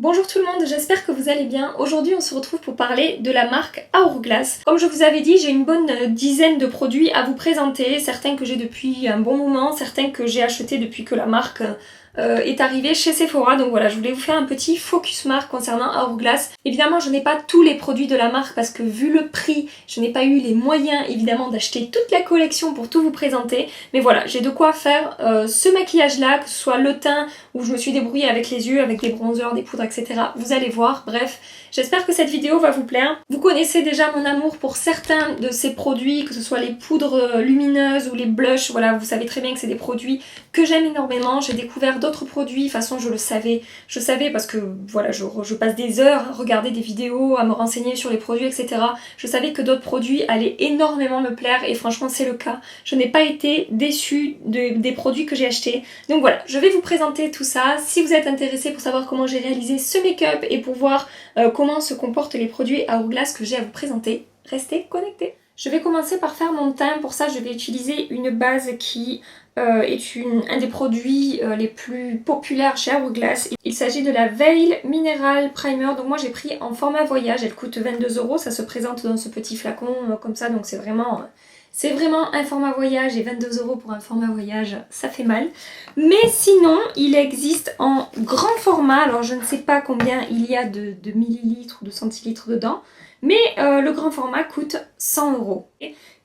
Bonjour tout le monde, j'espère que vous allez bien. Aujourd'hui on se retrouve pour parler de la marque Hourglass. Comme je vous avais dit, j'ai une bonne dizaine de produits à vous présenter, certains que j'ai depuis un bon moment, certains que j'ai achetés depuis que la marque est arrivée chez Sephora. Donc voilà, je voulais vous faire un petit focus marque concernant Hourglass. Évidemment, je n'ai pas tous les produits de la marque parce que vu le prix, je n'ai pas eu les moyens évidemment d'acheter toute la collection pour tout vous présenter. Mais voilà, j'ai de quoi faire ce maquillage-là, que ce soit le teint où je me suis débrouillée avec les yeux, avec des bronzers, des poudres, etc. Vous allez voir, bref, j'espère que cette vidéo va vous plaire. Vous connaissez déjà mon amour pour certains de ces produits, que ce soit les poudres lumineuses ou les blushs, voilà, vous savez très bien que c'est des produits que j'aime énormément. J'ai découvert d'autres produits, de toute façon je le savais, parce que voilà, je passe des heures à regarder des vidéos, à me renseigner sur les produits, etc. Je savais que d'autres produits allaient énormément me plaire et franchement c'est le cas. Je n'ai pas été déçue des produits que j'ai achetés. Donc voilà, je vais vous présenter tout ça. Si vous êtes intéressé pour savoir comment j'ai réalisé ce make-up et pour voir comment se comportent les produits Hourglass que j'ai à vous présenter, restez connectés. Je vais commencer par faire mon teint. Pour ça, je vais utiliser une base qui est un des produits les plus populaires chez Hourglass. Il s'agit de la Veil Mineral Primer. Donc moi, j'ai pris en format voyage. Elle coûte 22 €. Ça se présente dans ce petit flacon comme ça. Donc c'est vraiment un format voyage et 22 € pour un format voyage, ça fait mal. Mais sinon, il existe en grand format. Alors je ne sais pas combien il y a de millilitres ou de centilitres dedans. Mais le grand format coûte 100 €.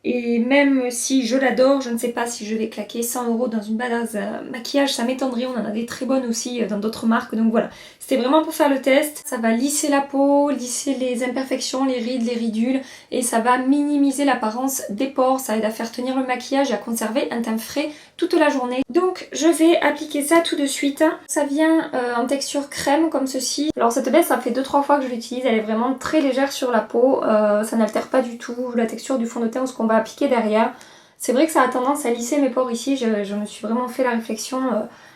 Et même si je l'adore, je ne sais pas si je vais claquer 100 € dans une base maquillage, ça m'étonnerait. On en a des très bonnes aussi dans d'autres marques, donc voilà. C'était vraiment pour faire le test. Ça va lisser la peau, lisser les imperfections, les rides, les ridules, et ça va minimiser l'apparence des pores. Ça aide à faire tenir le maquillage et à conserver un teint frais toute la journée. Donc je vais appliquer ça tout de suite. Ça vient en texture crème comme ceci. Alors cette base, ça fait 2-3 fois que je l'utilise. Elle est vraiment très légère sur la peau. Ça n'altère pas du tout la texture du fond de teint ou ce qu'on va appliquer derrière. C'est vrai que ça a tendance à lisser mes pores ici. Je me suis vraiment fait la réflexion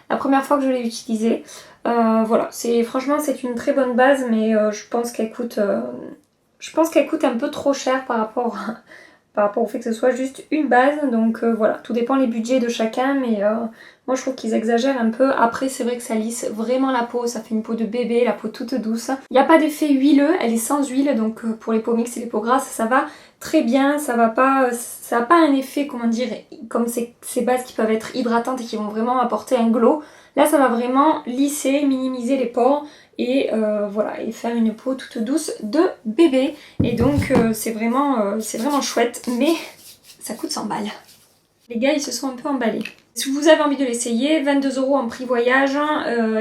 la première fois que je l'ai utilisé. Voilà, franchement c'est une très bonne base, mais je pense qu'elle coûte un peu trop cher par rapport au fait que ce soit juste une base. Donc voilà, tout dépend les budgets de chacun, mais moi je trouve qu'ils exagèrent un peu. Après c'est vrai que ça lisse vraiment la peau, ça fait une peau de bébé, la peau toute douce. Il n'y a pas d'effet huileux, elle est sans huile, donc pour les peaux mixtes et les peaux grasses ça va très bien. Ça n'a pas un effet, comment dire, comme ces bases qui peuvent être hydratantes et qui vont vraiment apporter un glow. Là ça va vraiment lisser, minimiser les pores et voilà, et faire une peau toute douce de bébé. Et donc c'est vraiment chouette, mais ça coûte 100 balles. Les gars ils se sont un peu emballés. Si vous avez envie de l'essayer, 22 € en prix voyage,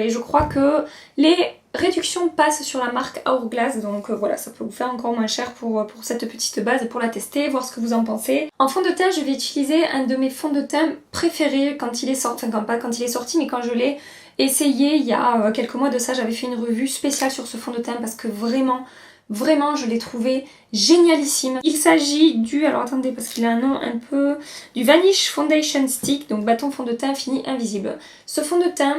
et je crois que les réductions passent sur la marque Hourglass, donc voilà, ça peut vous faire encore moins cher pour cette petite base, pour la tester, voir ce que vous en pensez. En fond de teint, je vais utiliser un de mes fonds de teint préférés quand il est sorti, enfin pas quand il est sorti, mais quand je l'ai essayé il y a quelques mois de ça. J'avais fait une revue spéciale sur ce fond de teint parce que vraiment je l'ai trouvé génialissime. Il s'agit alors attendez parce qu'il a un nom un peu, du Vanish Foundation Stick, donc bâton fond de teint fini invisible. Ce fond de teint,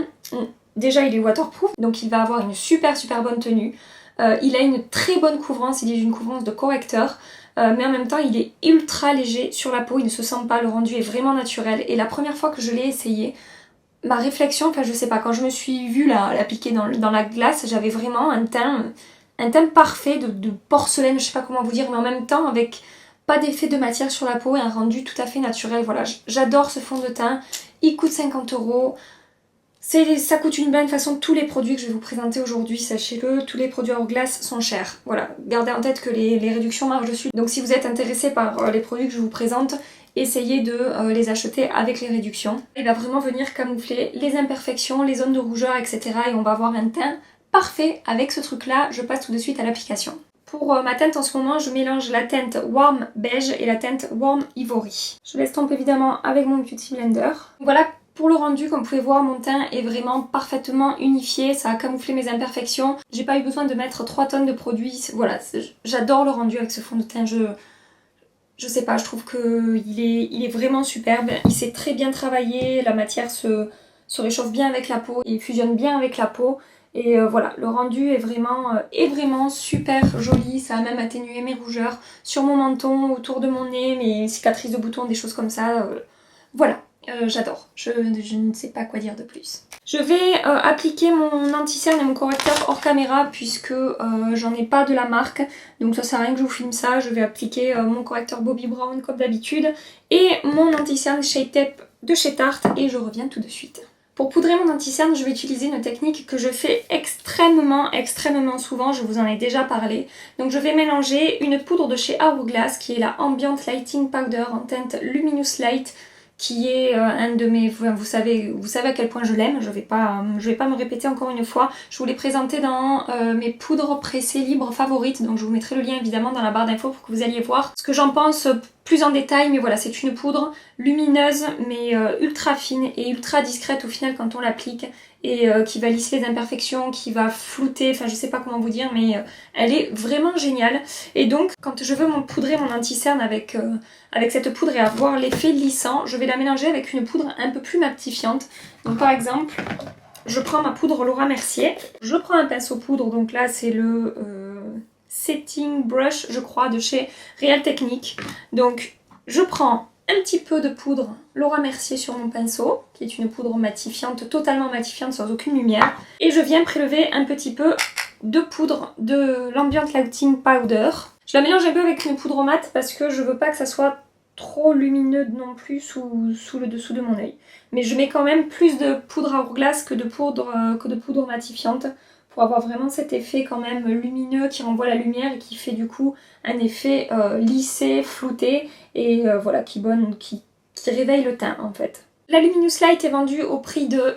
déjà il est waterproof, donc il va avoir une super bonne tenue. Il a une très bonne couvrance, il est d'une couvrance de correcteur. Mais en même temps il est ultra léger sur la peau, il ne se sent pas, le rendu est vraiment naturel. Et la première fois que je l'ai essayé, ma réflexion, enfin je sais pas, quand je me suis vue l'appliquer dans la glace, j'avais vraiment un teint parfait de porcelaine, je sais pas comment vous dire, mais en même temps avec pas d'effet de matière sur la peau et un rendu tout à fait naturel. Voilà, j'adore ce fond de teint, il coûte 50 €. Ça coûte une blinde. De toute façon, tous les produits que je vais vous présenter aujourd'hui, sachez-le, tous les produits Hourglass sont chers. Voilà, gardez en tête que les réductions marchent dessus. Donc si vous êtes intéressé par les produits que je vous présente, essayez de les acheter avec les réductions. Il va vraiment venir camoufler les imperfections, les zones de rougeur, etc. Et on va avoir un teint parfait avec ce truc-là. Je passe tout de suite à l'application. Pour ma teinte en ce moment, je mélange la teinte Warm Beige et la teinte Warm Ivory. Je l'estompe évidemment avec mon Beauty Blender. Voilà. Pour le rendu, comme vous pouvez voir, mon teint est vraiment parfaitement unifié, ça a camouflé mes imperfections. J'ai pas eu besoin de mettre 3 tonnes de produits. Voilà, j'adore le rendu avec ce fond de teint. Je sais pas, je trouve qu'il est vraiment superbe. Il s'est très bien travaillé, la matière se réchauffe bien avec la peau, il fusionne bien avec la peau. Et voilà, le rendu est vraiment super joli. Ça a même atténué mes rougeurs sur mon menton, autour de mon nez, mes cicatrices de boutons, des choses comme ça. Voilà. J'adore, je ne sais pas quoi dire de plus. Je vais appliquer mon anti-cerne et mon correcteur hors caméra puisque j'en ai pas de la marque. Donc ça sert à rien que je vous filme ça. Je vais appliquer mon correcteur Bobbi Brown comme d'habitude et mon anti-cerne Shade Tape de chez Tarte et je reviens tout de suite. Pour poudrer mon anti-cerne, je vais utiliser une technique que je fais extrêmement souvent, je vous en ai déjà parlé. Donc je vais mélanger une poudre de chez Hourglass qui est la Ambient Lighting Powder en teinte Luminous Light, qui est un de mes... Vous savez à quel point je l'aime, je vais pas me répéter encore une fois. Je vous l'ai présenté dans mes poudres pressées libres favorites, donc je vous mettrai le lien évidemment dans la barre d'infos pour que vous alliez voir ce que j'en pense plus en détail. Mais voilà, c'est une poudre lumineuse mais ultra fine et ultra discrète au final quand on l'applique et qui va lisser les imperfections, qui va flouter, enfin je sais pas comment vous dire, mais elle est vraiment géniale. Et donc quand je veux poudrer mon anti-cerne avec cette poudre et avoir l'effet lissant, je vais la mélanger avec une poudre un peu plus matifiante. Donc par exemple, je prends ma poudre Laura Mercier, je prends un pinceau poudre, donc là c'est le Setting Brush je crois de chez Real Technique. Donc je prends un petit peu de poudre Laura Mercier sur mon pinceau, qui est une poudre matifiante, totalement matifiante, sans aucune lumière. Et je viens prélever un petit peu de poudre de l'Ambient Lighting Powder. Je la mélange un peu avec une poudre mate parce que je veux pas que ça soit trop lumineux non plus sous le dessous de mon œil. Mais je mets quand même plus de poudre à Hourglass que de poudre matifiante pour avoir vraiment cet effet quand même lumineux qui renvoie la lumière et qui fait du coup un effet lissé, flouté et voilà, qui réveille le teint en fait. La Luminous Light est vendue au prix de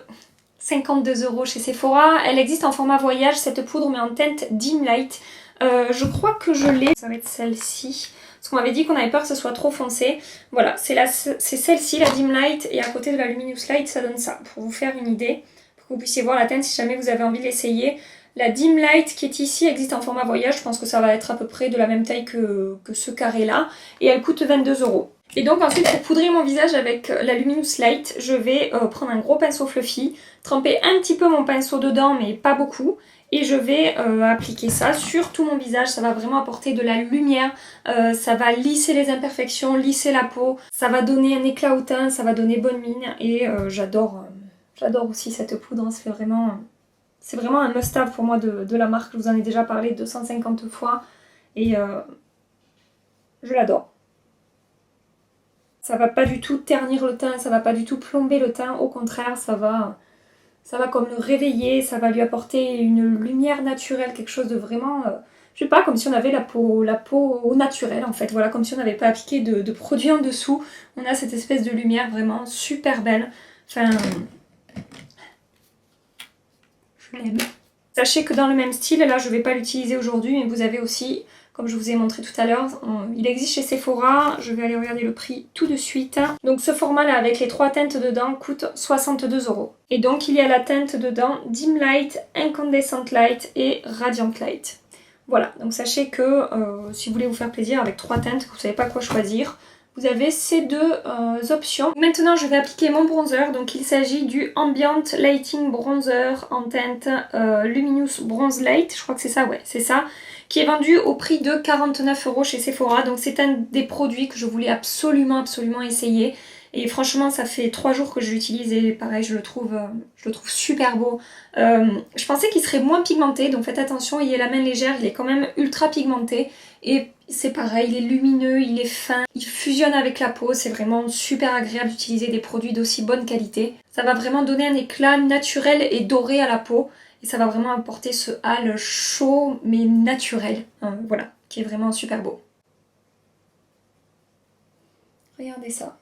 52 € chez Sephora. Elle existe en format voyage, cette poudre, mais en teinte Dim Light. Je crois que je l'ai, ça va être celle-ci. Parce qu'on m'avait dit qu'on avait peur que ce soit trop foncé. Voilà, c'est celle-ci, la Dim Light, et à côté de la Luminous Light, ça donne ça, pour vous faire une idée, pour que vous puissiez voir la teinte si jamais vous avez envie de l'essayer. La Dim Light qui est ici existe en format voyage, je pense que ça va être à peu près de la même taille que ce carré-là, et elle coûte 22 €. Et donc ensuite, pour poudrer mon visage avec la Luminous Light, je vais prendre un gros pinceau fluffy, tremper un petit peu mon pinceau dedans, mais pas beaucoup, et je vais appliquer ça sur tout mon visage. Ça va vraiment apporter de la lumière, ça va lisser les imperfections, lisser la peau, ça va donner un éclat au teint, ça va donner bonne mine, et j'adore aussi cette poudre, c'est vraiment un must-have pour moi de la marque. Je vous en ai déjà parlé 250 fois, et je l'adore. Ça va pas du tout ternir le teint, ça va pas du tout plomber le teint, au contraire, ça va comme le réveiller, ça va lui apporter une lumière naturelle, quelque chose de vraiment, je sais pas, comme si on avait la peau au naturel en fait, voilà, comme si on n'avait pas appliqué de produit en dessous, on a cette espèce de lumière vraiment super belle, enfin, je l'aime. Sachez que dans le même style, là je vais pas l'utiliser aujourd'hui, mais vous avez aussi, comme je vous ai montré tout à l'heure, il existe chez Sephora, je vais aller regarder le prix tout de suite. Donc ce format là avec les 3 teintes dedans coûte 62 €. Et donc il y a la teinte dedans Dim Light, Incandescent Light et Radiant Light. Voilà, donc sachez que si vous voulez vous faire plaisir avec 3 teintes, que vous ne savez pas quoi choisir, vous avez ces deux options. Maintenant je vais appliquer mon bronzer, donc il s'agit du Ambient Lighting Bronzer en teinte Luminous Bronze Light, je crois que c'est ça, ouais, c'est ça, qui est vendu au prix de 49 € chez Sephora. Donc c'est un des produits que je voulais absolument essayer. Et franchement, ça fait 3 jours que je l'utilise et pareil, je le trouve super beau. Je pensais qu'il serait moins pigmenté, donc faites attention, ayez la main légère, il est quand même ultra pigmenté. Et c'est pareil, il est lumineux, il est fin, il fusionne avec la peau, c'est vraiment super agréable d'utiliser des produits d'aussi bonne qualité. Ça va vraiment donner un éclat naturel et doré à la peau. Et ça va vraiment apporter ce hâle chaud mais naturel, voilà, qui est vraiment super beau. Regardez ça.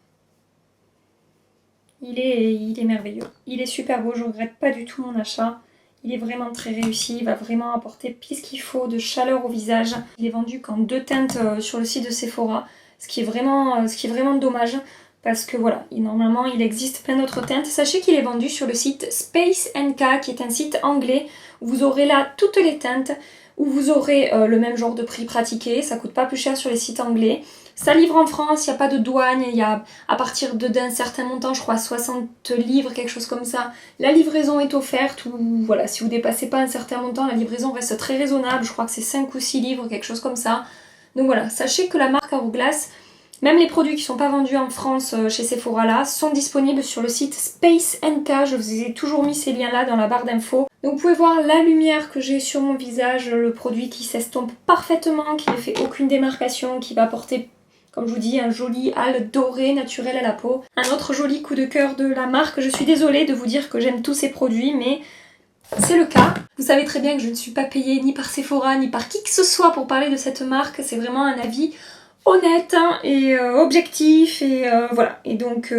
Il est merveilleux. Il est super beau, je regrette pas du tout mon achat. Il est vraiment très réussi, il va vraiment apporter pile ce qu'il faut de chaleur au visage. Il est vendu qu'en 2 teintes sur le site de Sephora, ce qui est vraiment dommage. Parce que voilà, normalement il existe plein d'autres teintes. Sachez qu'il est vendu sur le site Space NK, qui est un site anglais, où vous aurez là toutes les teintes, où vous aurez le même genre de prix pratiqué, ça coûte pas plus cher sur les sites anglais. Ça livre en France, il n'y a pas de douane, il y a à partir d'un certain montant, je crois 60 livres, quelque chose comme ça. La livraison est offerte, ou voilà, si vous dépassez pas un certain montant, la livraison reste très raisonnable, je crois que c'est 5 ou 6 livres, quelque chose comme ça. Donc voilà, sachez que la marque Hourglass Même les produits qui ne sont pas vendus en France chez Sephora là sont disponibles sur le site Space NK. Je vous ai toujours mis ces liens là dans la barre d'infos. Donc vous pouvez voir la lumière que j'ai sur mon visage, le produit qui s'estompe parfaitement, qui ne fait aucune démarcation, qui va apporter, comme je vous dis, un joli hâle doré naturel à la peau. Un autre joli coup de cœur de la marque. Je suis désolée de vous dire que j'aime tous ces produits, mais c'est le cas. Vous savez très bien que je ne suis pas payée ni par Sephora ni par qui que ce soit pour parler de cette marque. C'est vraiment un avis honnête et objectif et voilà. Et donc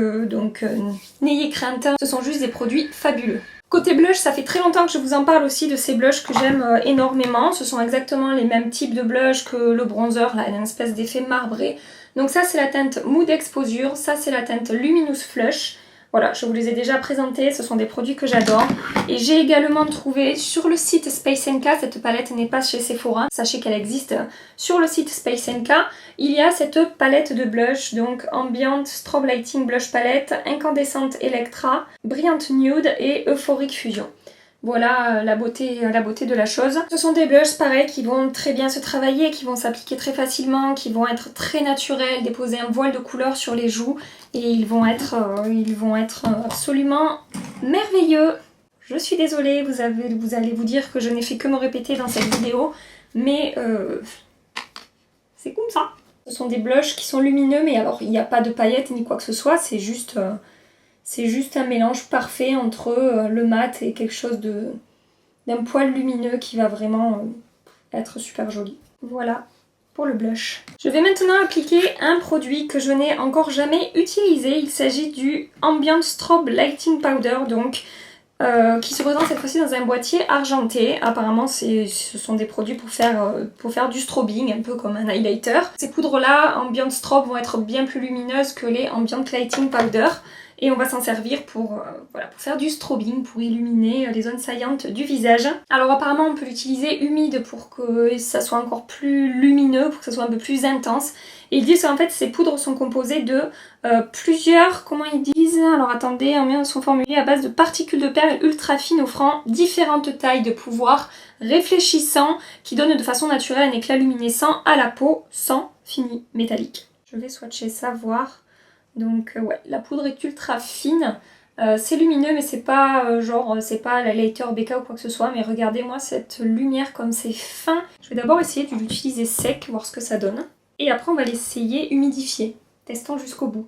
n'ayez crainte, ce sont juste des produits fabuleux. Côté blush, ça fait très longtemps que je vous en parle aussi de ces blushs que j'aime énormément. Ce sont exactement les mêmes types de blush que le bronzer, là, une espèce d'effet marbré. Donc ça c'est la teinte Mood Exposure, ça c'est la teinte Luminous Flush. Voilà, je vous les ai déjà présentés, ce sont des produits que j'adore. Et j'ai également trouvé sur le site Space NK, cette palette n'est pas chez Sephora, sachez qu'elle existe sur le site Space NK. Il y a cette palette de blush, donc Ambient Strobe Lighting Blush Palette, Incandescente Electra, Brilliant Nude et Euphoric Fusion. Voilà la beauté de la chose. Ce sont des blushs pareil qui vont très bien se travailler, qui vont s'appliquer très facilement, qui vont être très naturels, déposer un voile de couleur sur les joues et ils vont être absolument merveilleux. Je suis désolée, vous allez vous dire que je n'ai fait que me répéter dans cette vidéo, mais c'est comme ça. Ce sont des blushs qui sont lumineux, mais alors il n'y a pas de paillettes ni quoi que ce soit, c'est juste un mélange parfait entre le mat et quelque chose d'un poil lumineux qui va vraiment être super joli. Voilà pour le blush. Je vais maintenant appliquer un produit que je n'ai encore jamais utilisé. Il s'agit du Ambient Strobe Lighting Powder, donc qui se présente cette fois-ci dans un boîtier argenté. Apparemment ce sont des produits pour faire du strobing, un peu comme un highlighter. Ces poudres-là, Ambient Strobe, vont être bien plus lumineuses que les Ambient Lighting Powder. Et on va s'en servir pour faire du strobing, pour illuminer les zones saillantes du visage. Alors apparemment on peut l'utiliser humide pour que ça soit encore plus lumineux, pour que ça soit un peu plus intense. Et ils disent qu'en fait ces poudres sont composées de plusieurs, comment ils disent, alors attendez, sont formulées à base de particules de perles ultra fines offrant différentes tailles de pouvoir réfléchissant qui donnent de façon naturelle un éclat luminescent à la peau sans fini métallique. Je vais swatcher ça, voir. Donc ouais, la poudre est ultra fine, c'est lumineux mais c'est pas c'est pas la lighter BK ou quoi que ce soit, mais regardez-moi cette lumière comme c'est fin. Je vais d'abord essayer de l'utiliser sec, voir ce que ça donne, et après on va l'essayer humidifié, testant jusqu'au bout.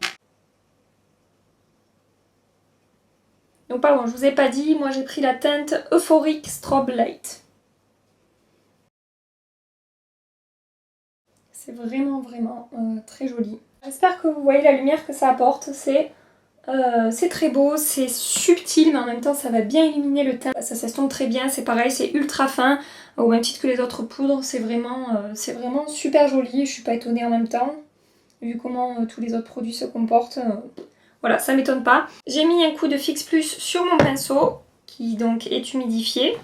Donc pardon, je vous ai pas dit, moi j'ai pris la teinte Euphoric Strobe Light. C'est vraiment très joli. J'espère que vous voyez la lumière que ça apporte, c'est très beau, c'est subtil mais en même temps ça va bien illuminer le teint, ça s'estompe très bien, c'est pareil, c'est ultra fin, au même titre que les autres poudres, c'est vraiment super joli, je suis pas étonnée en même temps, vu comment tous les autres produits se comportent, voilà, ça m'étonne pas. J'ai mis un coup de Fix Plus sur mon pinceau, qui donc est humidifié,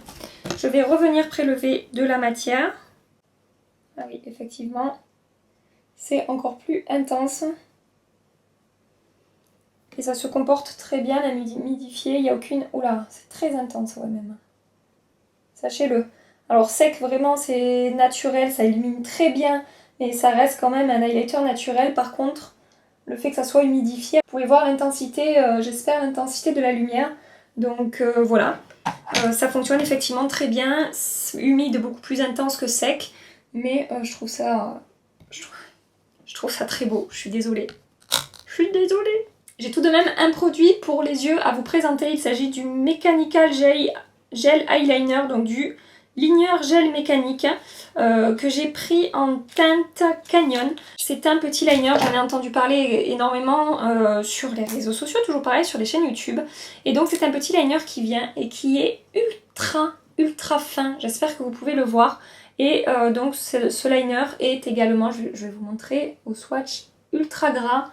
je vais revenir prélever de la matière, ah oui, effectivement, c'est encore plus intense. Et ça se comporte très bien, la humidifiée, il n'y a aucune... Oula, c'est très intense, ouais, même. Sachez-le. Alors sec, vraiment, c'est naturel, ça illumine très bien, mais ça reste quand même un highlighter naturel. Par contre, le fait que ça soit humidifié, vous pouvez voir l'intensité, j'espère, l'intensité de la lumière. Donc voilà, ça fonctionne effectivement très bien, humide, beaucoup plus intense que sec, mais je trouve ça très beau, je suis désolée. J'ai tout de même un produit pour les yeux à vous présenter. Il s'agit du Mechanical Gel Eyeliner, donc du ligneur gel mécanique que j'ai pris en teinte Canyon. C'est un petit liner, j'en ai entendu parler énormément sur les réseaux sociaux, toujours pareil, sur les chaînes YouTube. Et donc c'est un petit liner qui vient et qui est ultra fin. J'espère que vous pouvez le voir. Et donc ce liner est également, je vais vous montrer, au swatch ultra gras.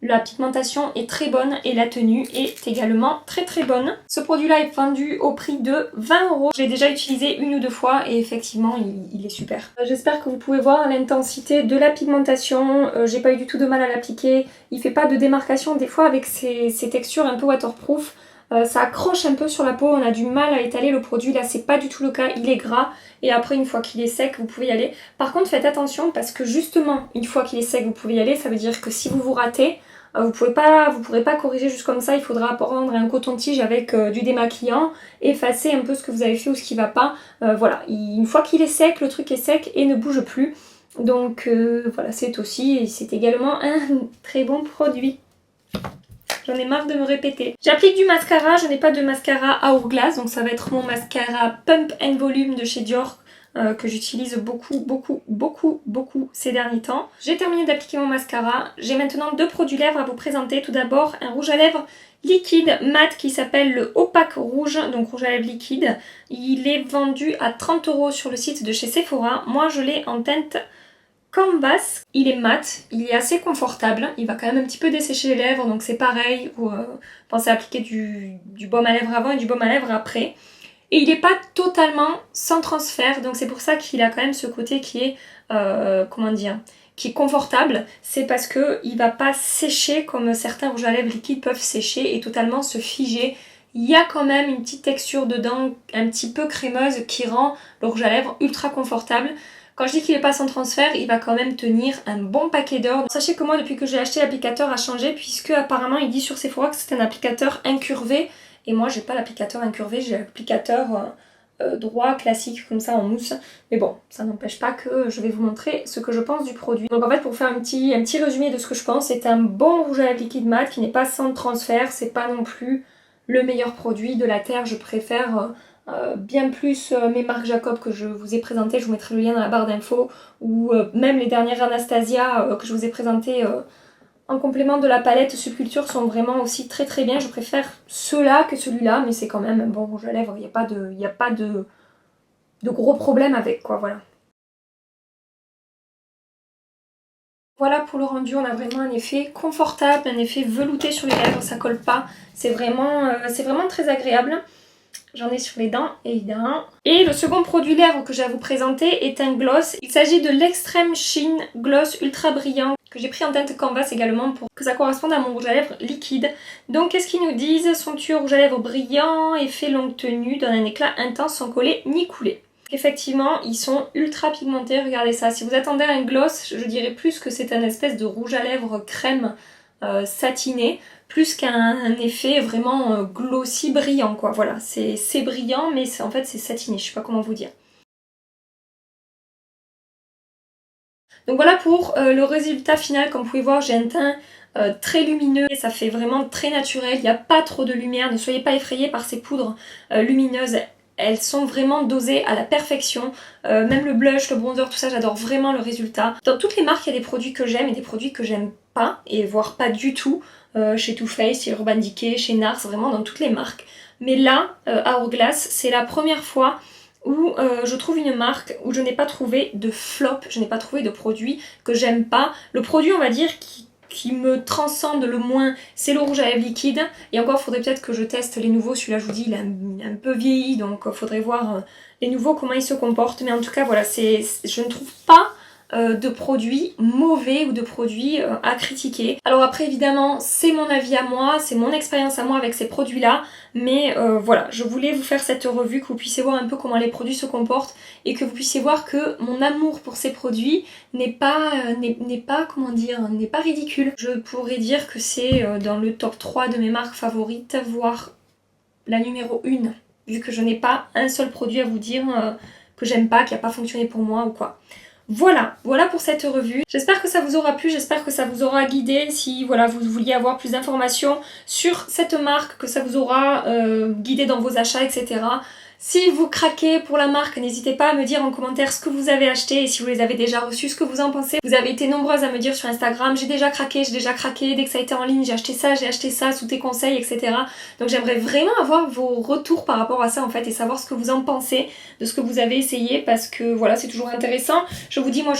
La pigmentation est très bonne et la tenue est également très bonne. Ce produit-là est vendu au prix de 20 €. Je l'ai déjà utilisé une ou deux fois et effectivement il est super. J'espère que vous pouvez voir l'intensité de la pigmentation. J'ai pas eu du tout de mal à l'appliquer. Il fait pas de démarcation des fois avec ces textures un peu waterproof. Ça accroche un peu sur la peau, on a du mal à étaler le produit. Là c'est pas du tout le cas, il est gras et après une fois qu'il est sec vous pouvez y aller. Par contre faites attention parce que justement une fois qu'il est sec vous pouvez y aller, ça veut dire que si vous vous ratez, vous pourrez pas corriger juste comme ça, il faudra prendre un coton-tige avec du démaquillant, effacer un peu ce que vous avez fait ou ce qui va pas. Voilà, une fois qu'il est sec, le truc est sec et ne bouge plus. Donc voilà, c'est également un très bon produit. J'en ai marre de me répéter. J'applique du mascara, je n'ai pas de mascara Hourglass, donc ça va être mon mascara Pump and Volume de chez Dior que j'utilise beaucoup ces derniers temps. J'ai terminé d'appliquer mon mascara. J'ai maintenant 2 produits lèvres à vous présenter. Tout d'abord un rouge à lèvres liquide mat qui s'appelle le Opaque Rouge, donc rouge à lèvres liquide. Il est vendu à 30 € sur le site de chez Sephora. Moi je l'ai en teinte Canvas, il est mat, il est assez confortable, il va quand même un petit peu dessécher les lèvres, donc c'est pareil, pensez à appliquer du baume à lèvres avant et du baume à lèvres après. Et il n'est pas totalement sans transfert, donc c'est pour ça qu'il a quand même ce côté qui est, qui est confortable. C'est parce qu'il ne va pas sécher comme certains rouges à lèvres liquides peuvent sécher et totalement se figer. Il y a quand même une petite texture dedans, un petit peu crémeuse, qui rend le rouge à lèvres ultra confortable. Quand je dis qu'il n'est pas sans transfert, il va quand même tenir un bon paquet d'heures. Sachez que moi, depuis que j'ai acheté l'applicateur, a changé puisque apparemment il dit sur Sephora que c'est un applicateur incurvé. Et moi, j'ai pas l'applicateur incurvé, j'ai l'applicateur droit, classique, comme ça en mousse. Mais bon, ça n'empêche pas que je vais vous montrer ce que je pense du produit. Donc en fait, pour faire un petit résumé de ce que je pense, c'est un bon rouge à lèvres liquide mat qui n'est pas sans transfert. C'est pas non plus le meilleur produit de la Terre, je préfère... bien plus mes marques Jacob que je vous ai présentées, je vous mettrai le lien dans la barre d'infos, ou même les dernières Anastasia que je vous ai présentées en complément de la palette Subculture sont vraiment aussi très bien. Je préfère ceux-là que celui-là, mais c'est quand même un bon rouge à lèvres, il n'y a pas de gros problème avec quoi, voilà. Voilà pour le rendu, on a vraiment un effet confortable, un effet velouté sur les lèvres, ça colle pas, c'est vraiment très agréable. J'en ai sur les dents, évidemment. Et le second produit lèvres que j'ai à vous présenter est un gloss. Il s'agit de l'Extreme Sheen Gloss Ultra Brillant que j'ai pris en teinte Canvas également pour que ça corresponde à mon rouge à lèvres liquide. Donc qu'est-ce qu'ils nous disent? Somptueux rouge à lèvres brillant, effet longue tenue, donne un éclat intense sans coller ni couler. Effectivement, ils sont ultra pigmentés, regardez ça. Si vous attendez un gloss, je dirais plus que c'est un espèce de rouge à lèvres crème satiné, plus qu'un effet vraiment glossy brillant quoi. Voilà, c'est brillant mais en fait c'est satiné, je sais pas comment vous dire. Donc voilà pour le résultat final. Comme vous pouvez voir, j'ai un teint très lumineux, ça fait vraiment très naturel, il n'y a pas trop de lumière, ne soyez pas effrayés par ces poudres lumineuses. Elles sont vraiment dosées à la perfection, même le blush, le bronzer, tout ça, j'adore vraiment le résultat. Dans toutes les marques, il y a des produits que j'aime et des produits que j'aime pas, et voire pas du tout, chez Too Faced, chez Urban Decay, chez NARS, vraiment dans toutes les marques. Mais là, Hourglass, c'est la première fois où je trouve une marque où je n'ai pas trouvé de flop, je n'ai pas trouvé de produit que j'aime pas. Le produit, on va dire, qui me transcende le moins, c'est le rouge à lèvres liquide. Et encore, il faudrait peut-être que je teste les nouveaux. Celui-là, je vous dis, il est un peu vieilli, donc il faudrait voir les nouveaux, comment ils se comportent. Mais en tout cas, voilà, je ne trouve pas de produits mauvais ou de produits à critiquer. Alors après évidemment c'est mon avis à moi, c'est mon expérience à moi avec ces produits là, mais voilà, je voulais vous faire cette revue, que vous puissiez voir un peu comment les produits se comportent et que vous puissiez voir que mon amour pour ces produits n'est pas comment dire, n'est pas ridicule. Je pourrais dire que c'est dans le top 3 de mes marques favorites, voire la numéro 1, vu que je n'ai pas un seul produit à vous dire que j'aime pas, qui n'a pas fonctionné pour moi ou quoi. Voilà pour cette revue. J'espère que ça vous aura plu, j'espère que ça vous aura guidé si voilà, vous vouliez avoir plus d'informations sur cette marque, que ça vous aura guidé dans vos achats, etc. Si vous craquez pour la marque, n'hésitez pas à me dire en commentaire ce que vous avez acheté et si vous les avez déjà reçus, ce que vous en pensez. Vous avez été nombreuses à me dire sur Instagram, j'ai déjà craqué, dès que ça a été en ligne, j'ai acheté ça, sous tes conseils, etc. Donc j'aimerais vraiment avoir vos retours par rapport à ça en fait et savoir ce que vous en pensez de ce que vous avez essayé parce que voilà, c'est toujours intéressant. Je vous dis, moi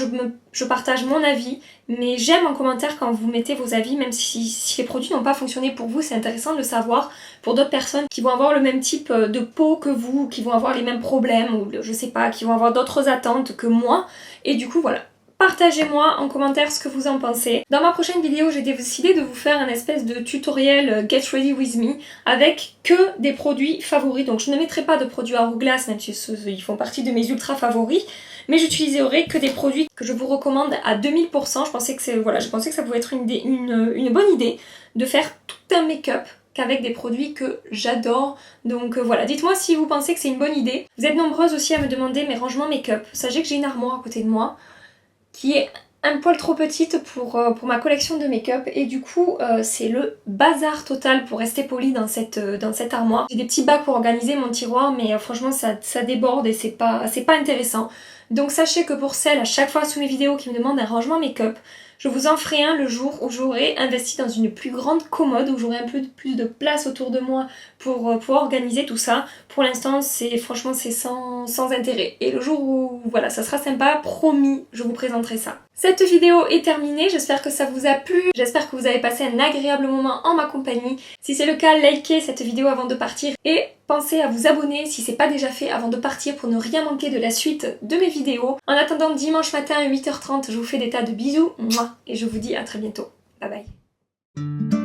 je partage mon avis, mais j'aime en commentaire quand vous mettez vos avis, même si les produits n'ont pas fonctionné pour vous, c'est intéressant de le savoir pour d'autres personnes qui vont avoir le même type de peau que vous, qui vont avoir les mêmes problèmes, ou je sais pas, qui vont avoir d'autres attentes que moi, et du coup voilà, partagez-moi en commentaire ce que vous en pensez. Dans ma prochaine vidéo, j'ai décidé de vous faire un espèce de tutoriel Get Ready With Me avec que des produits favoris. Donc je ne mettrai pas de produits Hourglass, même si ils font partie de mes ultra favoris, mais j'utiliserai que des produits que je vous recommande à 2000%. Je pensais que ça pouvait être une bonne idée de faire tout un make-up qu'avec des produits que j'adore. Donc voilà, dites-moi si vous pensez que c'est une bonne idée. Vous êtes nombreuses aussi à me demander mes rangements make-up. Sachez que j'ai une armoire à côté de moi qui est un poil trop petite pour ma collection de make-up et du coup c'est le bazar total pour rester poli dans cette armoire. J'ai des petits bacs pour organiser mon tiroir mais franchement ça déborde et c'est pas intéressant. Donc sachez que pour celles à chaque fois sous mes vidéos qui me demandent un rangement make-up, je vous en ferai un le jour où j'aurai investi dans une plus grande commode, où j'aurai un peu plus de place autour de moi pour pouvoir organiser tout ça. Pour l'instant, franchement c'est sans intérêt. Et le jour où voilà, ça sera sympa, promis, je vous présenterai ça. Cette vidéo est terminée, j'espère que ça vous a plu, j'espère que vous avez passé un agréable moment en ma compagnie. Si c'est le cas, likez cette vidéo avant de partir et pensez à vous abonner si c'est pas déjà fait avant de partir pour ne rien manquer de la suite de mes vidéos. En attendant dimanche matin à 8h30, je vous fais des tas de bisous et je vous dis à très bientôt. Bye bye.